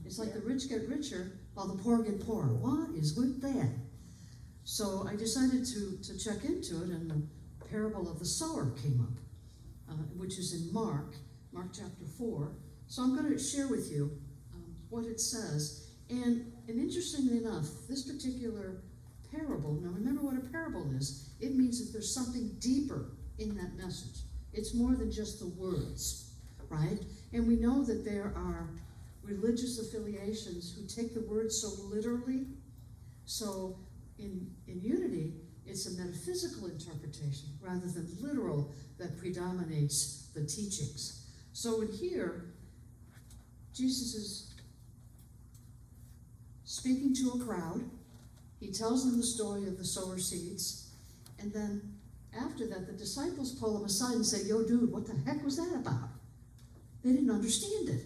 It's like the rich get richer while the poor get poorer. What is with that? So I decided to check into it, and the parable of the sower came up, which is in Mark chapter 4. So I'm going to share with you what it says. And interestingly enough, this particular parable, now remember what a parable is. It means that there's something deeper in that message. It's more than just the words, right? And we know that there are religious affiliations who take the word so literally. So in unity, it's a metaphysical interpretation rather than literal that predominates the teachings. So in here, Jesus is speaking to a crowd. He tells them the story of the sower seeds. And then after that, the disciples pull him aside and say, yo, dude, what the heck was that about? They didn't understand it.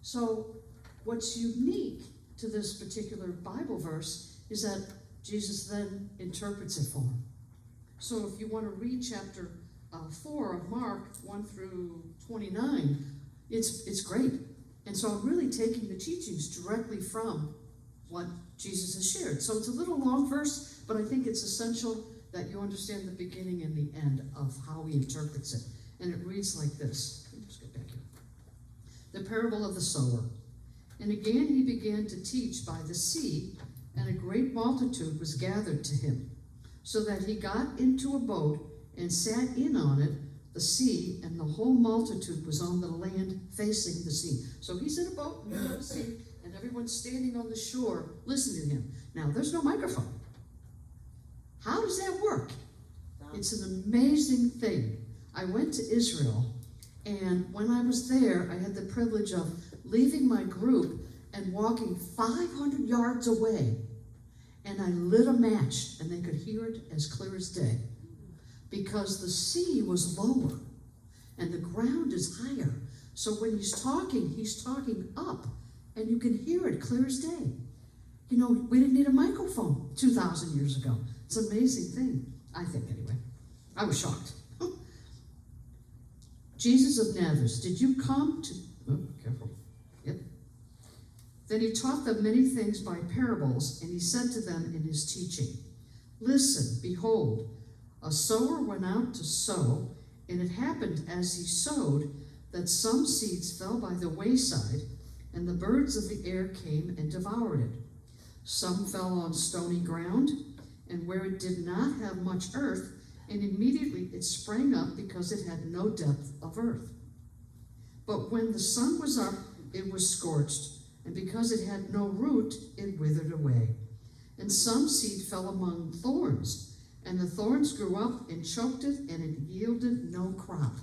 So what's unique to this particular Bible verse is that Jesus then interprets it for them. So if you want to read chapter 4 of Mark, 1 through 29, it's great. And so I'm really taking the teachings directly from what Jesus has shared. So it's a little long verse, but I think it's essential that you understand the beginning and the end of how he interprets it. And it reads like this. Let me just get back here. The parable of the sower. And again he began to teach by the sea, and a great multitude was gathered to him, so that he got into a boat and sat in on it, the sea, and the whole multitude was on the land facing the sea. So he's in a boat in the middle of the sea, and everyone's standing on the shore listening to him. Now, there's no microphone. How does that work? It's an amazing thing. I went to Israel, and when I was there, I had the privilege of leaving my group and walking 500 yards away, and I lit a match, and they could hear it as clear as day, because the sea was lower, and the ground is higher. So when he's talking up, and you can hear it clear as day. You know, we didn't need a microphone 2,000 years ago. It's an amazing thing, I think, anyway. I was shocked. Jesus of Nazareth, did you come to... Oh, careful. Yep. Then he taught them many things by parables, and he said to them in his teaching, listen, behold, a sower went out to sow, and it happened as he sowed that some seeds fell by the wayside, and the birds of the air came and devoured it. Some fell on stony ground, and where it did not have much earth, and immediately it sprang up because it had no depth of earth. But when the sun was up, it was scorched, and because it had no root, it withered away. And some seed fell among thorns, and the thorns grew up and choked it, and it yielded no crop.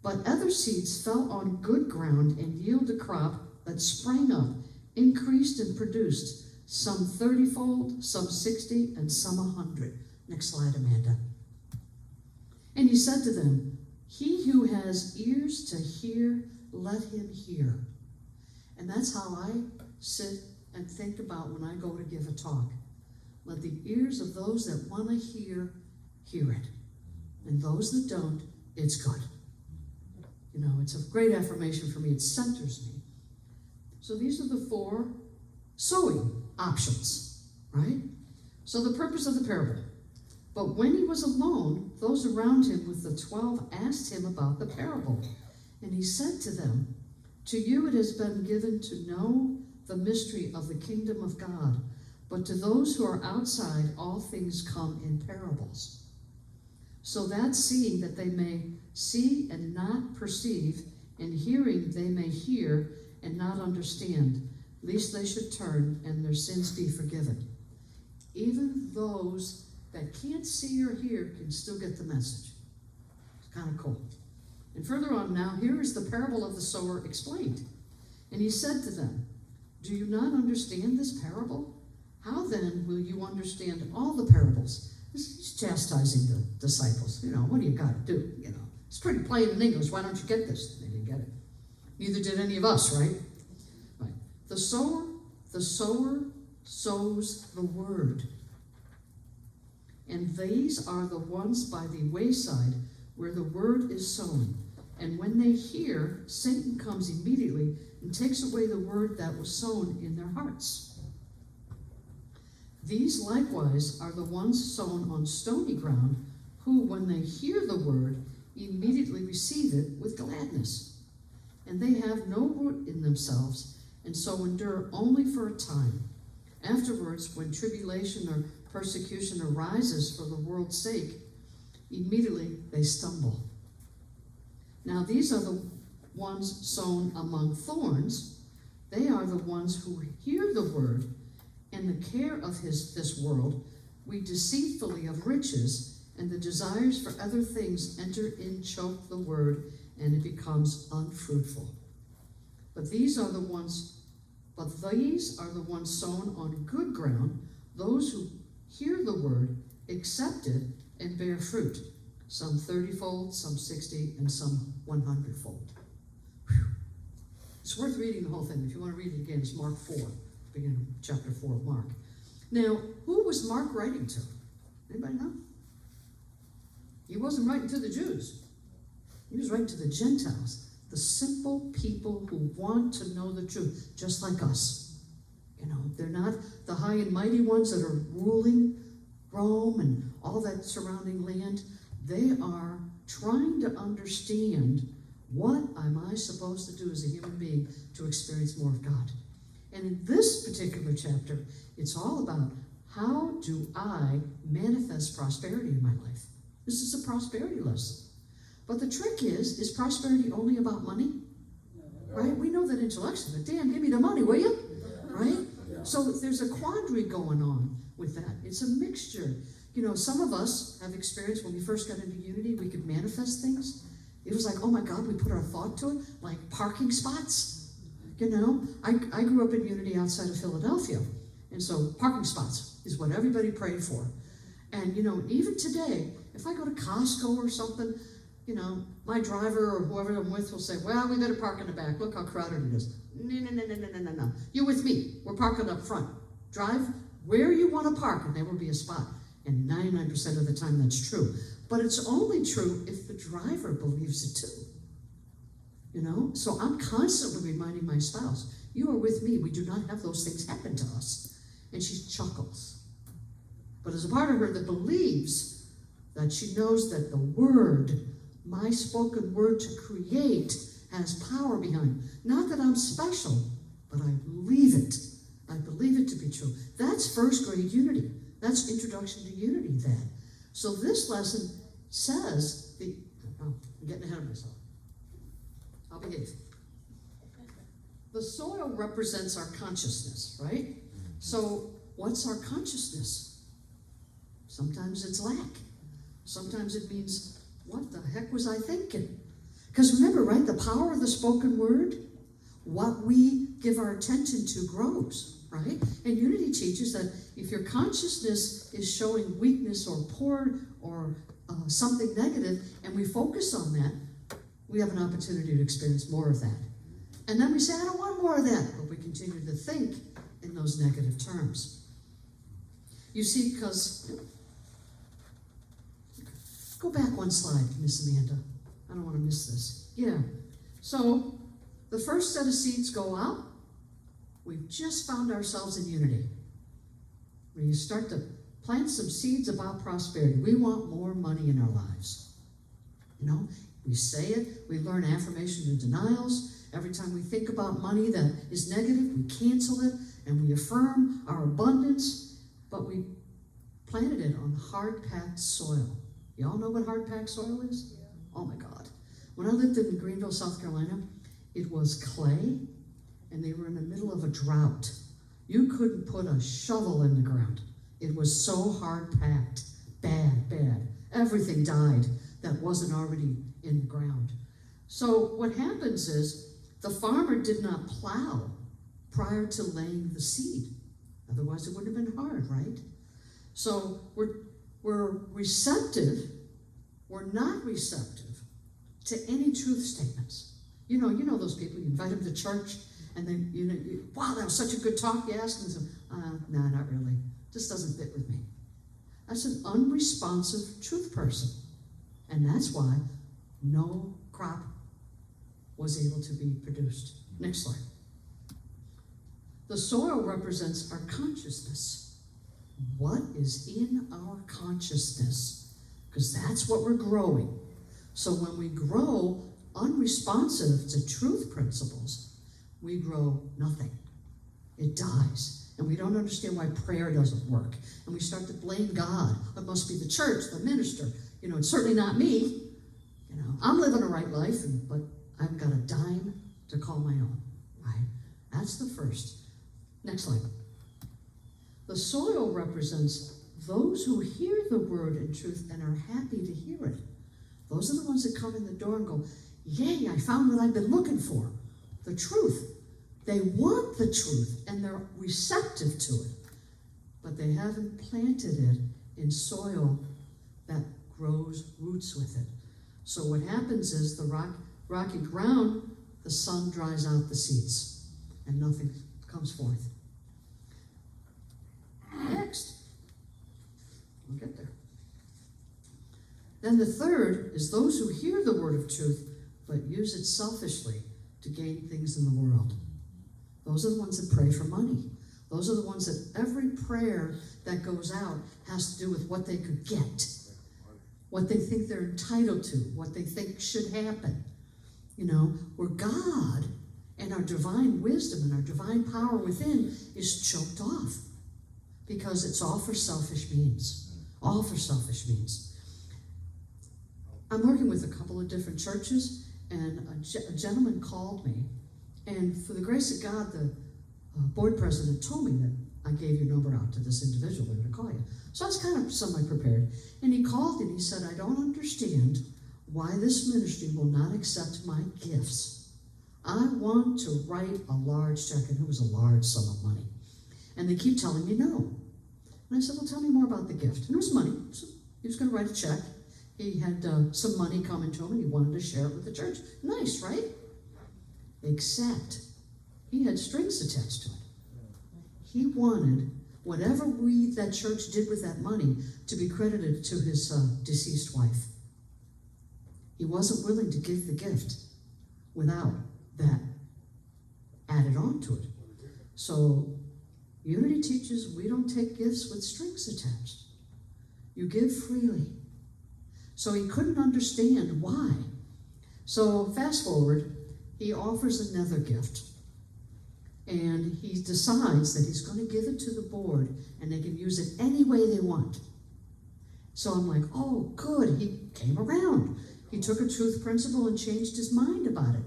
But other seeds fell on good ground and yielded a crop that sprang up, increased, and produced, some 30-fold, some 60, and some 100. Next slide, Amanda. And he said to them, he who has ears to hear, let him hear. And that's how I sit and think about when I go to give a talk. Let the ears of those that want to hear it. And those that don't, it's good. You know, it's a great affirmation for me. It centers me. So these are the 4 sowing options, right? So the purpose of the parable. But when he was alone, those around him with the 12 asked him about the parable. And he said to them, to you it has been given to know the mystery of the kingdom of God, but to those who are outside, all things come in parables. So that seeing that they may see and not perceive, and hearing they may hear and not understand, lest they should turn and their sins be forgiven. Even those that can't see or hear can still get the message. It's kind of cool. And further on now, here is the parable of the sower explained. And he said to them, do you not understand this parable? How then will you understand all the parables? He's chastising the disciples. You know, what do you got to do? You know, it's pretty plain in English. Why don't you get this? They didn't get it. Neither did any of us, right? Right. The sower sows the word. And these are the ones by the wayside where the word is sown. And when they hear, Satan comes immediately and takes away the word that was sown in their hearts. These likewise are the ones sown on stony ground, who, when they hear the word, immediately receive it with gladness. And they have no root in themselves, and so endure only for a time. Afterwards, when tribulation or persecution arises for the world's sake, immediately they stumble. Now these are the ones sown among thorns. They are the ones who hear the word, and the care of this world, we deceitfully of riches, and the desires for other things enter in, choke the word, and it becomes unfruitful. But these are the ones sown on good ground, those who hear the word, accept it, and bear fruit, some 30-fold, some 60, and some 100-fold. It's worth reading the whole thing. If you want to read it again, it's Mark 4, beginning of chapter 4 of Mark. Now, who was Mark writing to? Anybody know? He wasn't writing to the Jews. He was writing to the Gentiles, the simple people who want to know the truth, just like us. You know, they're not the high and mighty ones that are ruling Rome and all that surrounding land. They are trying to understand, what am I supposed to do as a human being to experience more of God? And in this particular chapter, it's all about, how do I manifest prosperity in my life? This is a prosperity lesson. But the trick is prosperity only about money? Right? We know that intellectually, but damn, give me the money, will you? Right? So there's a quandary going on with that. It's a mixture. You know, some of us have experienced when we first got into Unity, we could manifest things. It was like, oh my God, we put our thought to it, like parking spots. You know, I grew up in Unity outside of Philadelphia, and so parking spots is what everybody prayed for. And, you know, even today, if I go to Costco or something, you know, my driver or whoever I'm with will say, well, we better park in the back. Look how crowded it is. No. You're with me. We're parking up front. Drive where you want to park, and there will be a spot. And 99% of the time that's true. But it's only true if the driver believes it too. You know? So I'm constantly reminding my spouse, you are with me. We do not have those things happen to us. And she chuckles. But as a part of her that believes, that she knows that the word, my spoken word to create, has power behind. Not that I'm special, but I believe it. I believe it to be true. That's first grade unity. That's introduction to unity then. So this lesson says, I'm getting ahead of myself. I'll behave. The soil represents our consciousness, right? So what's our consciousness? Sometimes it's lack. Sometimes it means, what the heck was I thinking? Because remember, right, the power of the spoken word, what we give our attention to grows, right? And Unity teaches that if your consciousness is showing weakness or poor or something negative, and we focus on that, we have an opportunity to experience more of that. And then we say, I don't want more of that, but we continue to think in those negative terms. You see, because, go back one slide, Miss Amanda. I don't want to miss this. Yeah. So the first set of seeds go out. We've just found ourselves in unity. When you start to plant some seeds about prosperity, we want more money in our lives. You know, we say it, we learn affirmation and denials. Every time we think about money that is negative, we cancel it and we affirm our abundance, but we planted it on hard-packed soil. Y'all know what hard-packed soil is? Yeah. Oh my God. When I lived in Greenville, South Carolina, it was clay, and they were in the middle of a drought. You couldn't put a shovel in the ground. It was so hard-packed. Bad. Everything died that wasn't already in the ground. So what happens is, the farmer did not plow prior to laying the seed. Otherwise, it would have been hard, right? So we're receptive, we're not receptive to any truth statements. You know those people, you invite them to church, and then, wow, that was such a good talk, you ask them, no, not really. This doesn't fit with me. That's an unresponsive truth person. And that's why no crop was able to be produced. Next slide. The soil represents our consciousness. What is in our consciousness? Because that's what we're growing. So when we grow unresponsive to truth principles, we grow nothing. It dies. And we don't understand why prayer doesn't work. And we start to blame God. It must be the church, the minister. It's certainly not me. I'm living a right life, but I've got a dime to call my own. Right? That's the first. Next slide. The soil represents those who hear the word in truth and are happy to hear it. Those are the ones that come in the door and go, yay, I found what I've been looking for, the truth. They want the truth, and they're receptive to it, but they haven't planted it in soil that grows roots with it. So what happens is the rocky ground, the sun dries out the seeds, and nothing comes forth. Next. We'll get there. Then the third is those who hear the word of truth, but use it selfishly to gain things in the world. Those are the ones that pray for money. Those are the ones that every prayer that goes out has to do with what they could get, what they think they're entitled to, what they think should happen. Where God and our divine wisdom and our divine power within is choked off because it's all for selfish means. All for selfish means. I'm working with a couple of different churches, and a gentleman called me. And for the grace of God, the board president told me that I gave your number out to this individual. They're going to call you. So I was kind of semi-prepared. And he called and he said, I don't understand why this ministry will not accept my gifts. I want to write a large check. And it was a large sum of money. And they keep telling me no. And I said, well, tell me more about the gift. And it was money. So he was going to write a check. He had some money coming to him, and he wanted to share it with the church. Nice, right? Except he had strings attached to it. He wanted whatever that church did with that money to be credited to his deceased wife. He wasn't willing to give the gift without that added on to it. So Unity teaches we don't take gifts with strings attached. You give freely. So he couldn't understand why. So fast forward, he offers another gift. And he decides that he's going to give it to the board and they can use it any way they want. So I'm like, oh, good. He came around. He took a truth principle and changed his mind about it.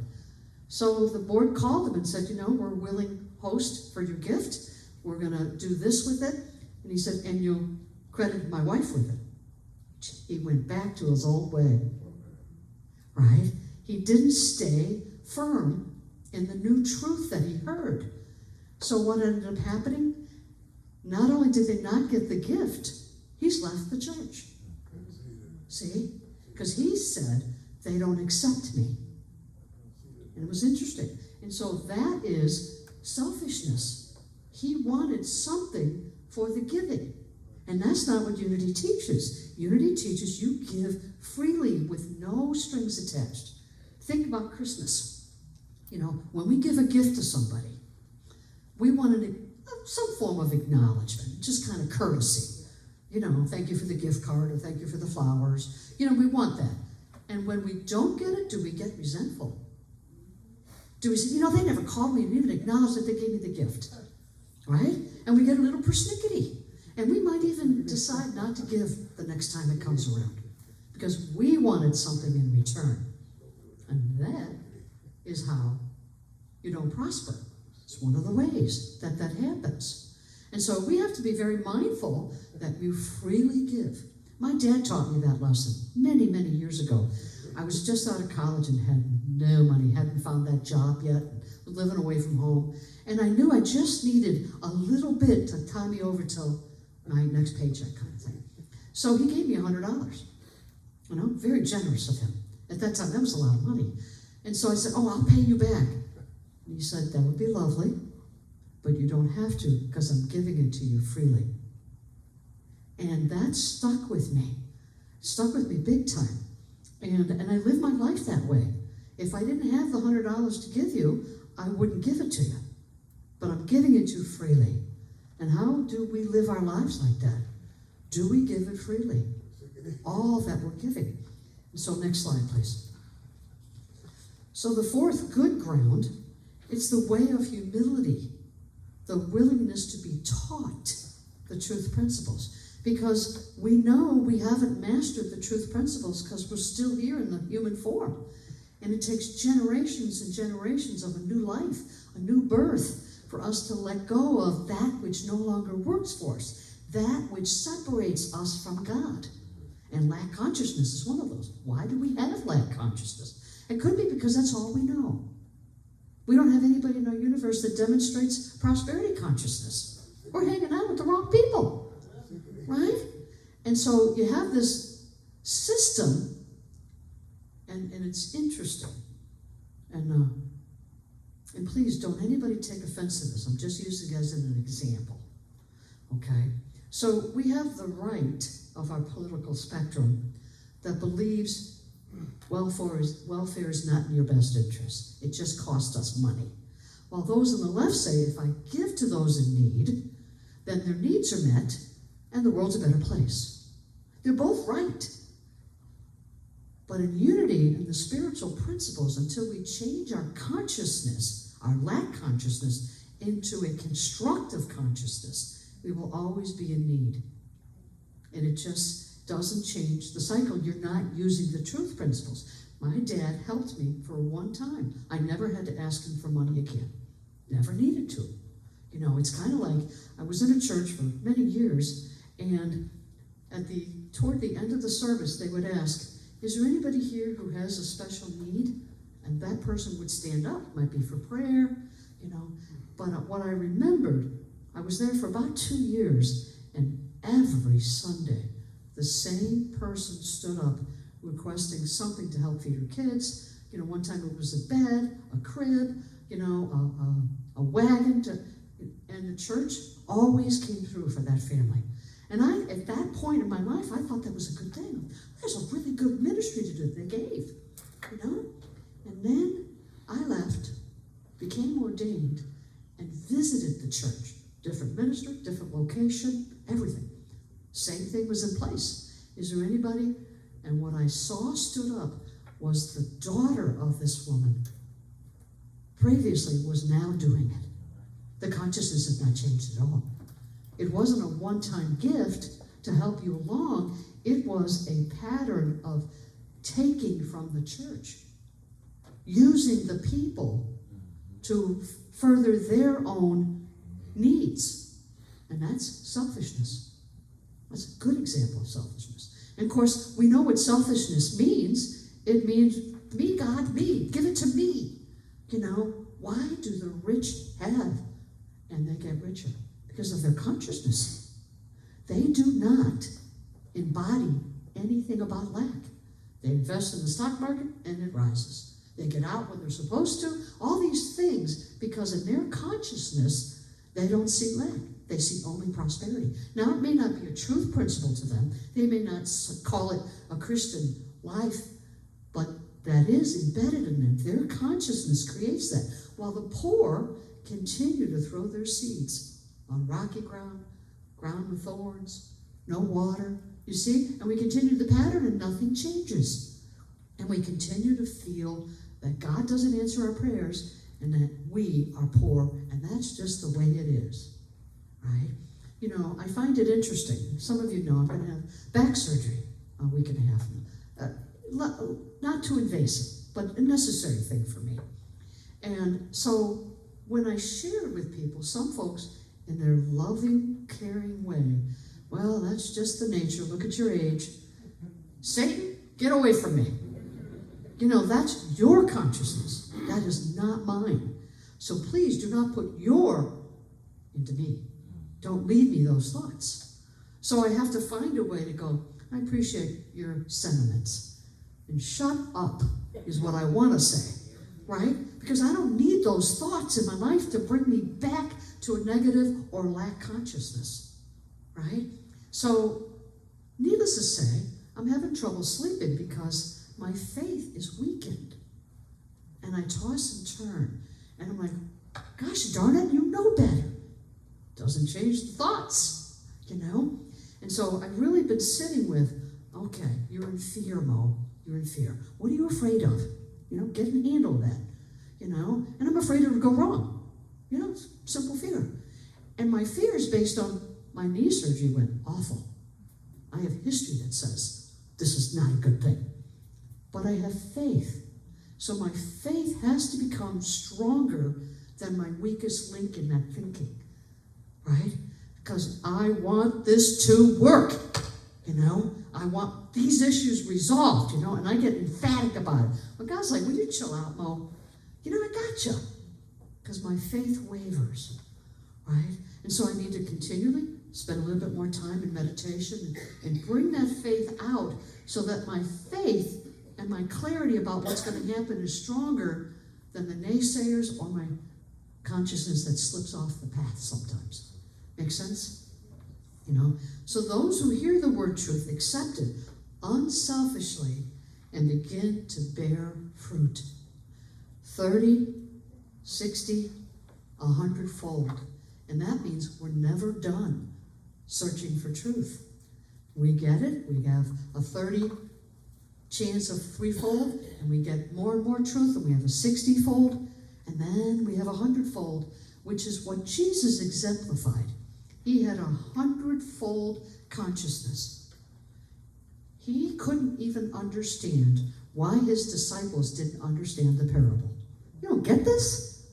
So the board called him and said, we're a willing host for your gift. We're going to do this with it. And he said, and you'll credit my wife with it. He went back to his old way. Right? He didn't stay firm in the new truth that he heard. So what ended up happening? Not only did they not get the gift, he's left the church. See? Because he said, they don't accept me. And it was interesting. And so that is selfishness. He wanted something for the giving. And that's not what Unity teaches. Unity teaches you give freely with no strings attached. Think about Christmas. When we give a gift to somebody, we want some form of acknowledgement, just kind of courtesy. Thank you for the gift card, or thank you for the flowers. We want that. And when we don't get it, do we get resentful? Do we say, they never called me and even acknowledged that they gave me the gift, right? And we get a little persnickety. And we might even decide not to give the next time it comes around because we wanted something in return. And that is how you don't prosper. It's one of the ways that happens. And so we have to be very mindful that you freely give. My dad taught me that lesson many, many years ago. I was just out of college and had no money, hadn't found that job yet, was living away from home. And I knew I just needed a little bit to tie me over till my next paycheck kind of thing. So he gave me $100. Very generous of him. At that time, that was a lot of money. And so I said, I'll pay you back. And he said, that would be lovely, but you don't have to because I'm giving it to you freely. And that stuck with me big time. And I live my life that way. If I didn't have the $100 to give you, I wouldn't give it to you. But I'm giving it to freely. And how do we live our lives like that? Do we give it freely? All that we're giving. And so next slide, please. So the fourth good ground, it's the way of humility, the willingness to be taught the truth principles. Because we know we haven't mastered the truth principles because we're still here in the human form. And it takes generations and generations of a new life, a new birth, for us to let go of that which no longer works for us, that which separates us from God. And lack consciousness is one of those. Why do we have lack consciousness? It could be because that's all we know. We don't have anybody in our universe that demonstrates prosperity consciousness. We're hanging out with the wrong people, right? And so you have this system, and it's interesting. And please don't anybody take offense to this. I'm just using it as an example, okay? So we have the right of our political spectrum that believes welfare is not in your best interest. It just costs us money. While those on the left say, if I give to those in need, then their needs are met and the world's a better place. They're both right. But in unity and the spiritual principles, until we change our consciousness, our lack consciousness, into a constructive consciousness, we will always be in need. And it just doesn't change the cycle. You're not using the truth principles. My dad helped me for one time. I never had to ask him for money again. Never needed to. You know, it's kind of like, I was in a church for many years, and toward the end of the service, they would ask, is there anybody here who has a special need? And that person would stand up. It might be for prayer, you know. But what I remembered, I was there for about 2 years, and every Sunday, the same person stood up requesting something to help feed her kids. You know, one time it was a bed, a crib, you know, a wagon, and the church always came through for that family. And at that point in my life, I thought that was a good thing. There's a really good ministry to do. They gave, you know? And then I left, became ordained, and visited the church. Different ministry, different location, everything. Same thing was in place. Is there anybody? And what I saw stood up was the daughter of this woman. Previously was now doing it. The consciousness had not changed at all. It wasn't a one-time gift to help you along. It was a pattern of taking from the church, using the people to further their own needs. And that's selfishness. That's a good example of selfishness. And of course, we know what selfishness means. It means, me, God, me. Give it to me. You know, why do the rich have and they get richer? Because of their consciousness. They do not embody anything about lack. They invest in the stock market and it rises. They get out when they're supposed to. All these things, because in their consciousness, they don't see lack. They see only prosperity. Now, it may not be a truth principle to them. They may not call it a Christian life, but that is embedded in them. Their consciousness creates that. While the poor continue to throw their seeds on rocky ground, ground with thorns, no water. You see? And we continue the pattern and nothing changes. And we continue to feel that God doesn't answer our prayers and that we are poor, and that's just the way it is. Right? You know, I find it interesting. Some of you know I'm going to have back surgery a week and a half now. Not too invasive, but a necessary thing for me. And so when I shared with people, some folks in their loving, caring way, well, that's just the nature. Look at your age. Satan, get away from me. You know, that's your consciousness. That is not mine. So please do not put your into me. Don't lead me those thoughts. So I have to find a way to go, I appreciate your sentiments. And shut up is what I want to say, right? Because I don't need those thoughts in my life to bring me back to a negative or lack consciousness, right? So, needless to say, I'm having trouble sleeping because my faith is weakened. And I toss and turn. And I'm like, gosh darn it, you know better. doesn't change the thoughts, And so I've really been sitting with, okay, you're in fear, Mo. You're in fear. What are you afraid of? Get a handle of that, And I'm afraid it'll go wrong. Simple fear. And my fear is based on my knee surgery went awful. I have history that says this is not a good thing. But I have faith. So my faith has to become stronger than my weakest link in that thinking, right? Because I want this to work, I want these issues resolved, and I get emphatic about it. But God's like, will you chill out, Mo? I got you. Because my faith wavers, right? And so I need to continually spend a little bit more time in meditation and bring that faith out so that my faith and my clarity about what's going to happen is stronger than the naysayers or my consciousness that slips off the path sometimes. Make sense? So those who hear the word truth accept it unselfishly and begin to bear fruit. 30, 60, 100-fold. And that means we're never done searching for truth. We get it. We have a 30 chance of threefold, and we get more and more truth, and we have a 60-fold, and then we have a 100-fold, which is what Jesus exemplified. He had 100-fold consciousness. He couldn't even understand why his disciples didn't understand the parable. You don't get this?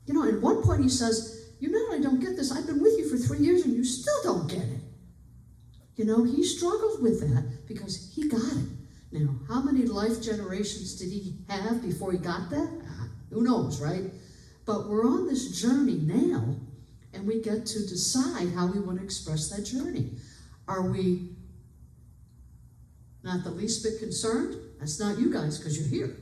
At one point he says, you not only don't get this, I've been with you for 3 years and you still don't get it. He struggled with that because he got it. Now, how many life generations did he have before he got that? Who knows, right? But we're on this journey now, and we get to decide how we want to express that journey. Are we not the least bit concerned? That's not you guys, because you're here.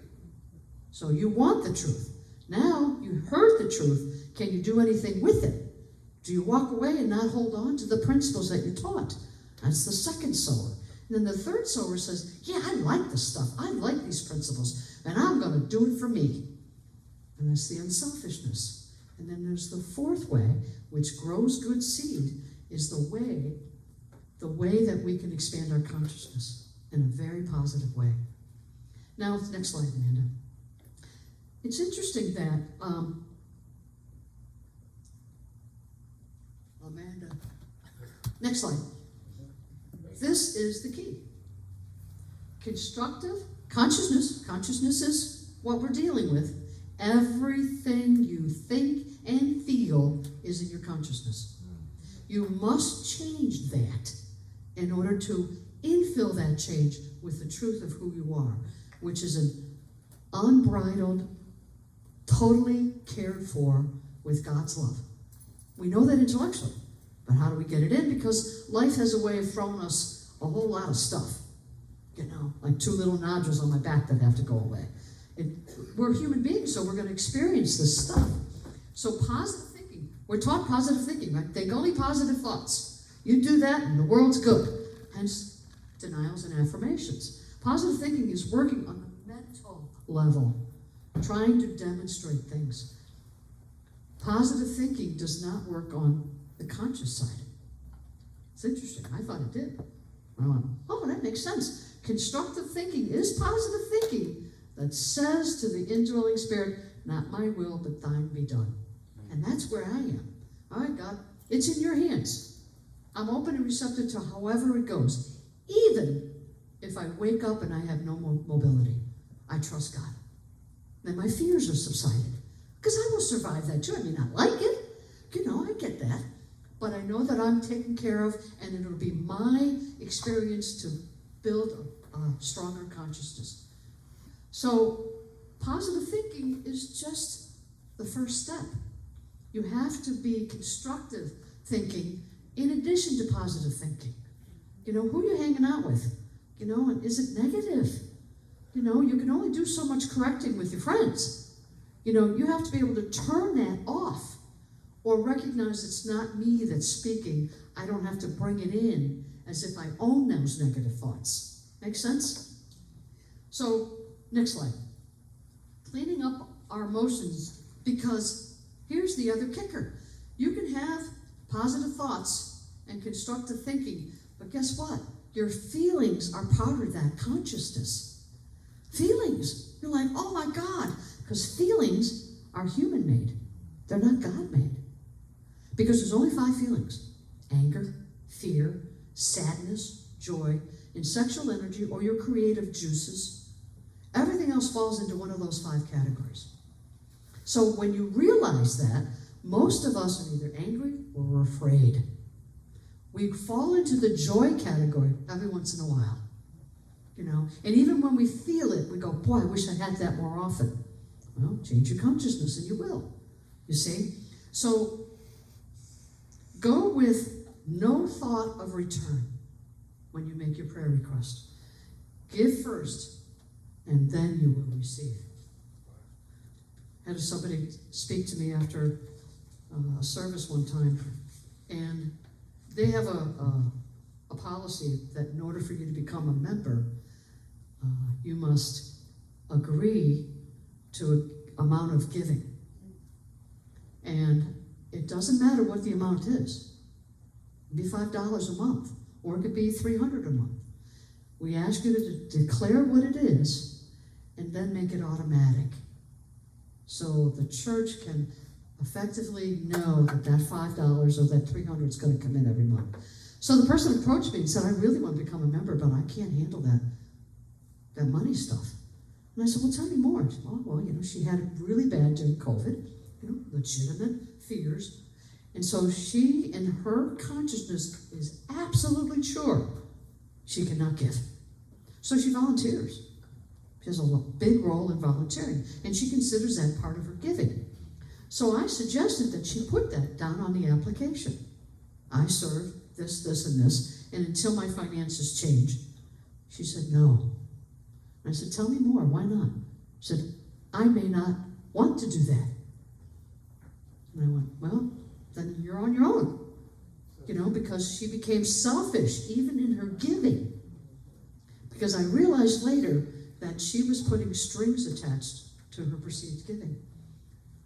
So you want the truth. Now you heard the truth. Can you do anything with it? Do you walk away and not hold on to the principles that you're taught? That's the second sower. And then the third sower says, yeah, I like this stuff. I like these principles, and I'm going to do it for me. And that's the unselfishness. And then there's the fourth way, which grows good seed, is the way that we can expand our consciousness in a very positive way. Now, next slide, Amanda. It's interesting that next slide. This is the key. Constructive consciousness. Consciousness is what we're dealing with. Everything you think and feel is in your consciousness. You must change that in order to infill that change with the truth of who you are, which is an unbridled, totally cared for with God's love. We know that intellectually, but how do we get it in? Because life has a way of throwing us a whole lot of stuff. Like 2 little nodules on my back that have to go away. We're human beings, so we're going to experience this stuff. So positive thinking. We're taught positive thinking, right? Think only positive thoughts. You do that and the world's good. Hence, denials and affirmations. Positive thinking is working on the mental level, trying to demonstrate things. Positive thinking does not work on the conscious side. It's interesting. I thought it did. I went, oh, that makes sense. Constructive thinking is positive thinking that says to the indwelling spirit, not my will, but thine be done. And that's where I am. All right, God, it's in your hands. I'm open and receptive to however it goes. Even if I wake up and I have no more mobility, I trust God. Then my fears are subsided. Because I will survive that too. I may not like it. I get that. But I know that I'm taken care of, and it'll be my experience to build a stronger consciousness. So positive thinking is just the first step. You have to be constructive thinking in addition to positive thinking. Who are you hanging out with? And is it negative? You can only do so much correcting with your friends. You have to be able to turn that off or recognize it's not me that's speaking. I don't have to bring it in as if I own those negative thoughts. Make sense? So, next slide. Cleaning up our emotions, because here's the other kicker. You can have positive thoughts and constructive thinking. But guess what? Your feelings are part of that consciousness. Feelings. You're like, oh my God. Because feelings are human-made. They're not God-made. Because there's only 5 feelings. Anger, fear, sadness, joy, and sexual energy or your creative juices. Everything else falls into one of those 5 categories. So when you realize that, most of us are either angry or we're afraid. We fall into the joy category every once in a while. You know, and even when we feel it, we go, boy, I wish I had that more often. Well, change your consciousness and you will. You see? So go with no thought of return when you make your prayer request. Give first, and then you will receive. I had somebody speak to me after a service one time, and they have a policy that in order for you to become a member, you must agree to an amount of giving. And it doesn't matter what the amount is. It could be $5 a month, or it could be $300 a month. We ask you to declare what it is, and then make it automatic. So the church can effectively know that that $5 or that $300 is going to come in every month. So the person approached me and said, I really want to become a member, but I can't handle that money stuff. And I said, well, tell me more. She said, oh, well, you know, she had it really bad during COVID, you know, legitimate fears. And so she, in her consciousness, is absolutely sure she cannot give. So she volunteers. She has a big role in volunteering, and she considers that part of her giving. So I suggested that she put that down on the application. I serve this, this, and this, and until my finances change. She said, no. I said, tell me more, why not? She said, I may not want to do that. And I went, well, then you're on your own. You know, because she became selfish, even in her giving. Because I realized later that she was putting strings attached to her perceived giving.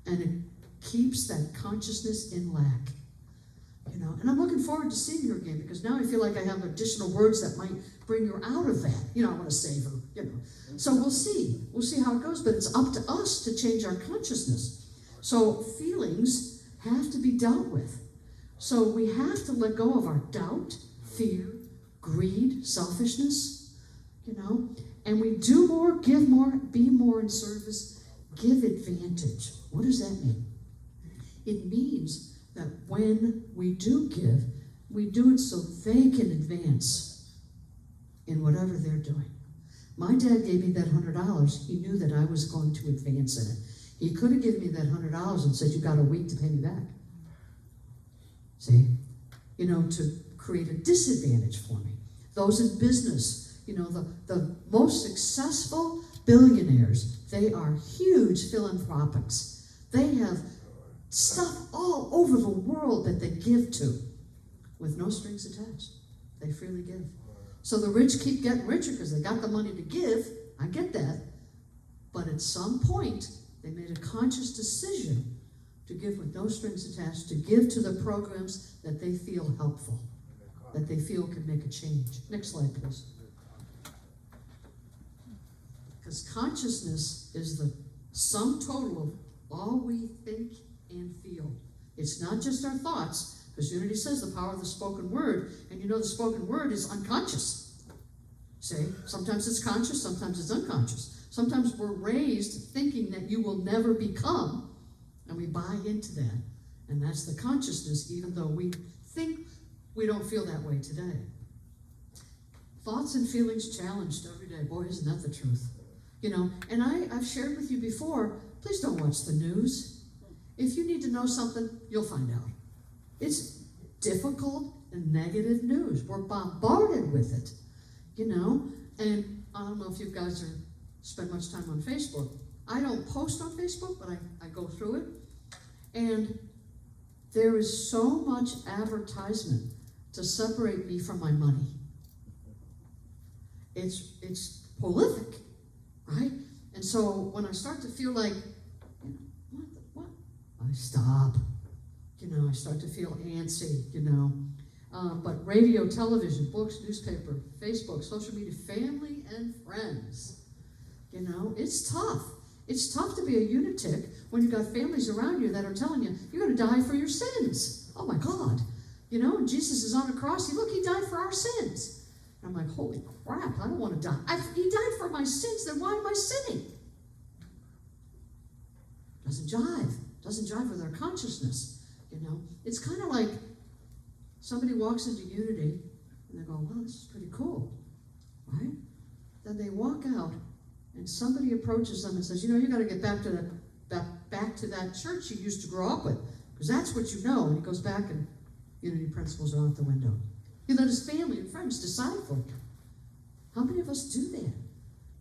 And it keeps that consciousness in lack. You know, and I'm looking forward to seeing her again, because now I feel like I have additional words that might bring her out of that. You know, I want to save her, you know. So we'll see. We'll see how it goes, but it's up to us to change our consciousness. So feelings have to be dealt with. So we have to let go of our doubt, fear, greed, selfishness, you know. And we do more, give more, be more in service, give advantage. What does that mean? It means that when we do give, we do it so they can advance in whatever they're doing. My dad gave me that $100. He knew that I was going to advance in it. He could have given me that $100 and said, you got a week to pay me back. See? You know, to create a disadvantage for me. Those in business, you know, the most successful billionaires, they are huge philanthropics. They have stuff all over the world that they give to with no strings attached. They freely give. So the rich keep getting richer because they got the money to give. I get that. But at some point, they made a conscious decision to give with no strings attached, to give to the programs that they feel helpful, that they feel can make a change. Next slide, please. Because consciousness is the sum total of all we think and feel. It's not just our thoughts, because Unity says the power of the spoken word, and you know the spoken word is unconscious. See, sometimes it's conscious, sometimes it's unconscious. Sometimes we're raised thinking that you will never become, and we buy into that. And that's the consciousness, even though we think we don't feel that way today. Thoughts and feelings challenged every day. Boy, isn't that the truth? You know, and I've shared with you before, please don't watch the news. If you need to know something, you'll find out. It's difficult and negative news. We're bombarded with it, you know. And I don't know if you guys spend much time on Facebook. I don't post on Facebook, but I go through it. And there is so much advertisement to separate me from my money. It's prolific, right? And so when I start to feel like, you know, what? I stop. I start to feel antsy, But radio, television, books, newspaper, Facebook, social media, family and friends, it's tough. It's tough to be a lunatic when you've got families around you that are telling you, you're going to die for your sins. Oh my God. Jesus is on a cross. Look, he died for our sins. And I'm like, holy crap, I don't want to die. He died for my sins, then why am I sinning? Doesn't jive with our consciousness. It's kind of like somebody walks into Unity and they go, well, this is pretty cool, right? Then they walk out and somebody approaches them and says, you got to get back to that church you used to grow up with, because that's what you know. And he goes back and Unity principles are out the window. He let his family and friends decide for him. How many of us do that?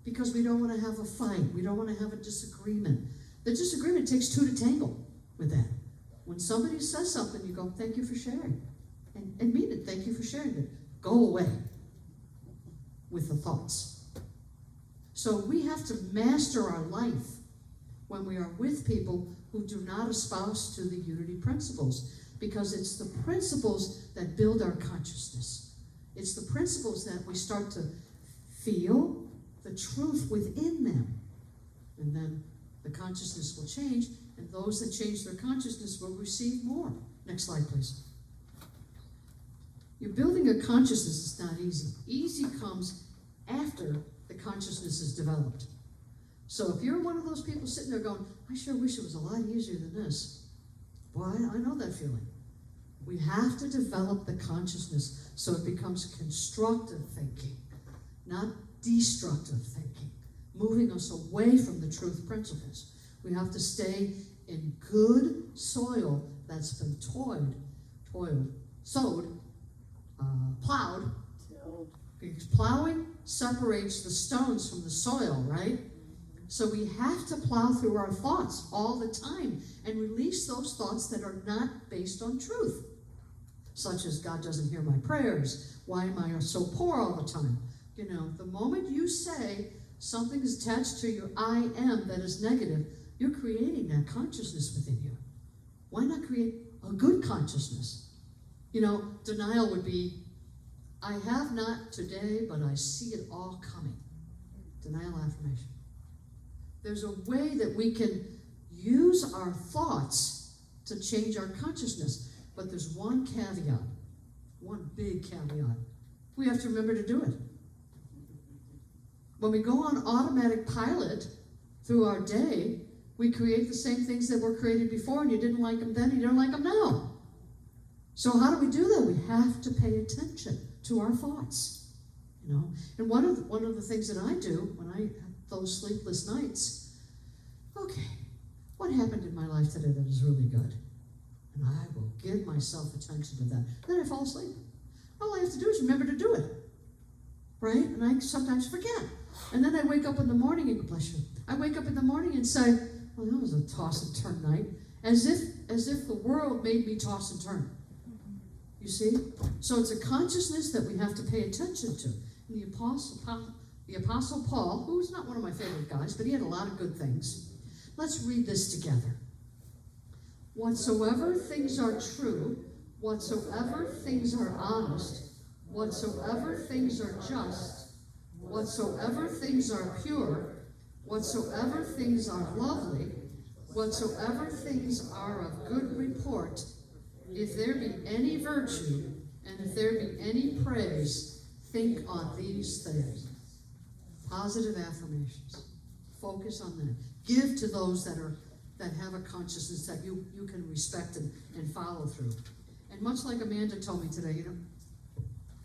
Because we don't want to have a fight. We don't want to have a disagreement. The disagreement takes two to tangle with that. When somebody says something, you go, thank you for sharing. And mean it, thank you for sharing it. Go away with the thoughts. So we have to master our life when we are with people who do not espouse to the unity principles, because it's the principles that build our consciousness. It's the principles that we start to feel the truth within them. And then the consciousness will change, and those that change their consciousness will receive more. Next slide, please. You're building a consciousness is not easy. Easy comes after the consciousness is developed. So if you're one of those people sitting there going, I sure wish it was a lot easier than this. Boy, I know that feeling. We have to develop the consciousness so it becomes constructive thinking, not destructive thinking, moving us away from the truth principles. We have to stay in good soil that's been sowed, plowed, because plowing separates the stones from the soil, right? So we have to plow through our thoughts all the time and release those thoughts that are not based on truth, such as God doesn't hear my prayers, why am I so poor all the time? The moment you say something is attached to your I am that is negative, you're creating that consciousness within you. Why not create a good consciousness? Denial would be, I have not today, but I see it all coming. Denial affirmation. There's a way that we can use our thoughts to change our consciousness, but there's one caveat, one big caveat. We have to remember to do it. When we go on automatic pilot through our day, we create the same things that were created before, and you didn't like them then, you don't like them now. So how do we do that? We have to pay attention to our thoughts, And one of the things that I do when I have those sleepless nights, okay, what happened in my life today that is really good? And I will give myself attention to that. Then I fall asleep. All I have to do is remember to do it, right? And I sometimes forget. And then I wake up in the morning and, bless you, I wake up in the morning and say, well, that was a toss and turn night, as if the world made me toss and turn. You see? So it's a consciousness that we have to pay attention to. And the Apostle Paul, who's not one of my favorite guys, but he had a lot of good things. Let's read this together. Whatsoever things are true, whatsoever things are honest, whatsoever things are just, whatsoever things are pure, whatsoever things are lovely, whatsoever things are of good report, if there be any virtue, and if there be any praise, think on these things. Positive affirmations. Focus on that. Give to those that have a consciousness that you can respect and follow through. And much like Amanda told me today,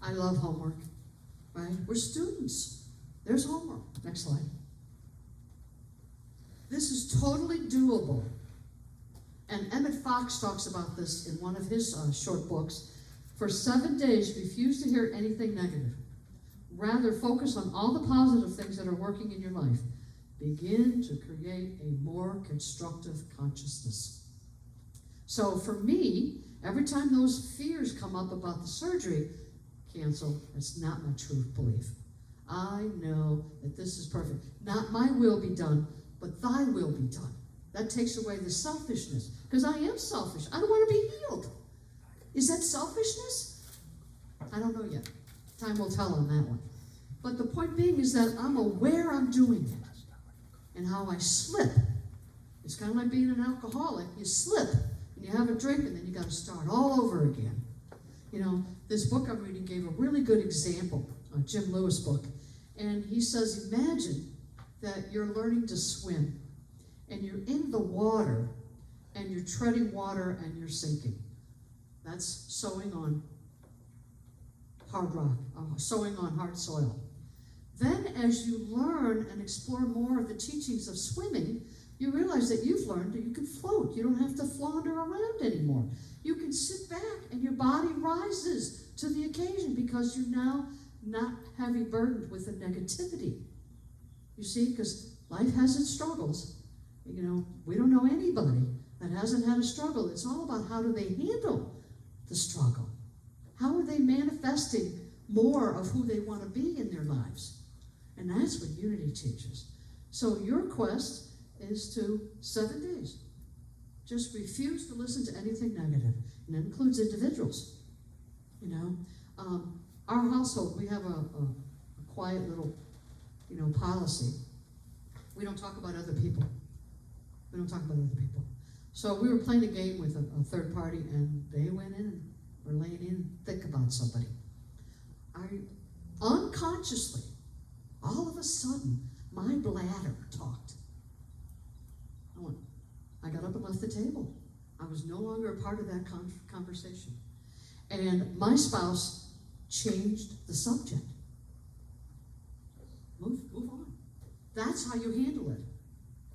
I love homework, right? We're students. There's homework. Next slide. This is totally doable. And Emmett Fox talks about this in one of his short books. For 7 days, refuse to hear anything negative. Rather, focus on all the positive things that are working in your life. Begin to create a more constructive consciousness. So for me, every time those fears come up about the surgery, cancel. It's not my true belief. I know that this is perfect. Not my will be done, but thy will be done. That takes away the selfishness. Because I am selfish. I don't want to be healed. Is that selfishness? I don't know yet. Time will tell on that one. But the point being is that I'm aware I'm doing it. And how I slip. It's kind of like being an alcoholic. You slip, and you have a drink, and then you got to start all over again. You know, this book I'm reading gave a really good example, a Jim Lewis book. And he says, imagine that you're learning to swim, and you're in the water, and you're treading water, and you're sinking. That's sowing on hard rock, sowing on hard soil. Then as you learn and explore more of the teachings of swimming, you realize that you've learned that you can float. You don't have to flounder around anymore. You can sit back and your body rises to the occasion because you're now not heavy burdened with the negativity. You see, because life has its struggles. You know, we don't know anybody that hasn't had a struggle. It's all about how do they handle the struggle. How are they manifesting more of who they want to be in their lives? And that's what unity teaches. So your quest is to 7 days. Just refuse to listen to anything negative. And that includes individuals. You know, our household, we have a quiet little, policy. We don't talk about other people. We don't talk about other people. So we were playing a game with a third party, and they went in and were laying in thick about somebody. Unconsciously, all of a sudden, my bladder talked. I got up and left the table. I was no longer a part of that conversation. And my spouse changed the subject. Move on. That's how you handle it.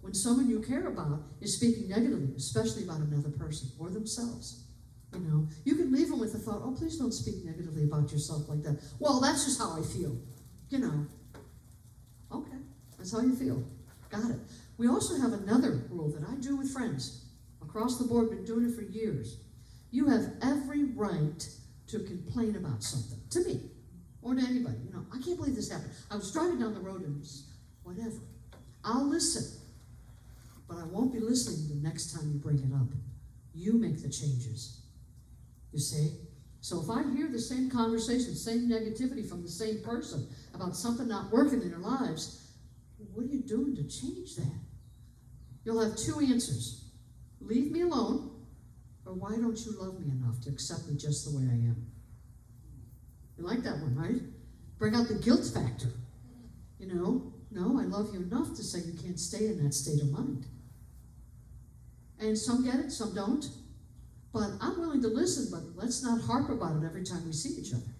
When someone you care about is speaking negatively, especially about another person or themselves. You can leave them with the thought, oh, please don't speak negatively about yourself like that. Well, that's just how I feel. Okay, that's how you feel. Got it. We also have another rule that I do with friends. Across the board, been doing it for years. You have every right to complain about something. To me, or to anybody. I can't believe this happened. I was driving down the road and whatever. I'll listen. But I won't be listening the next time you bring it up. You make the changes. You see? So if I hear the same conversation, same negativity from the same person about something not working in their lives, what are you doing to change that? You'll have two answers. Leave me alone, or why don't you love me enough to accept me just the way I am? You like that one, right? Bring out the guilt factor. No, I love you enough to say you can't stay in that state of mind. And some get it, some don't. But I'm willing to listen, but let's not harp about it every time we see each other.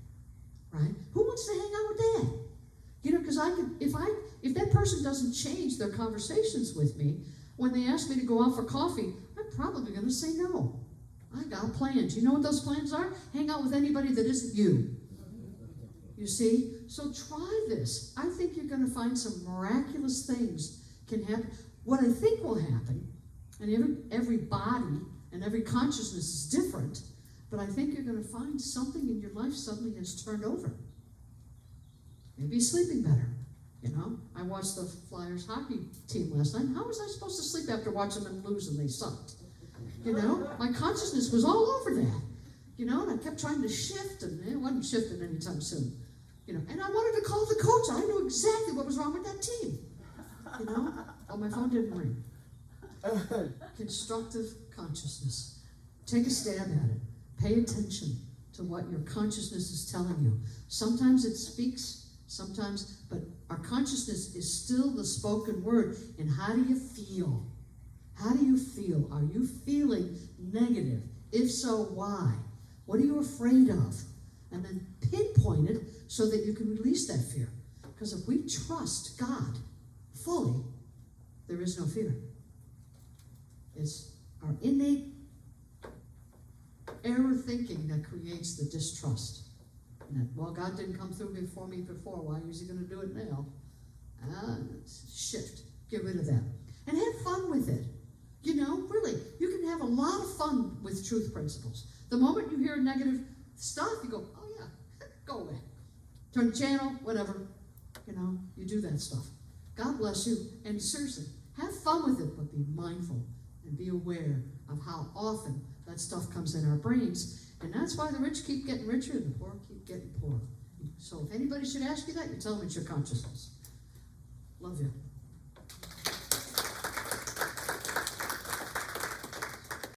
Right? Who wants to hang out with that? Because if that person doesn't change their conversations with me, when they ask me to go out for coffee, I'm probably going to say no. I got plans. You know what those plans are? Hang out with anybody that isn't you. You see? So try this. I think you're going to find some miraculous things can happen. What I think will happen, and every body and every consciousness is different, but I think you're going to find something in your life suddenly has turned over. Maybe sleeping better. I watched the Flyers hockey team last night. How was I supposed to sleep after watching them lose and they sucked? My consciousness was all over that. And I kept trying to shift, and it wasn't shifting anytime soon. And I wanted to call the coach. I knew exactly what was wrong with that team. Oh, my phone didn't ring. Constructive consciousness. Take a stab at it. Pay attention to what your consciousness is telling you. Sometimes it speaks, sometimes, but our consciousness is still the spoken word. And how do you feel? How do you feel? Are you feeling negative? If so, why? What are you afraid of? And then pinpoint it so that you can release that fear. Because if we trust God fully, there is no fear. It's our innate error thinking that creates the distrust. And that, well, God didn't come through for me before. Why is he going to do it now? Shift. Get rid of that. And have fun with it. Really, you can have a lot of fun with truth principles. The moment you hear negative stuff, you go, oh yeah, go away. Turn the channel, whatever. You do that stuff. God bless you. And seriously, Have fun with it, but be mindful and be aware of how often that stuff comes in our brains. And that's why the rich keep getting richer and the poor keep getting poorer. So if anybody should ask you that, you tell them it's your consciousness. Love you.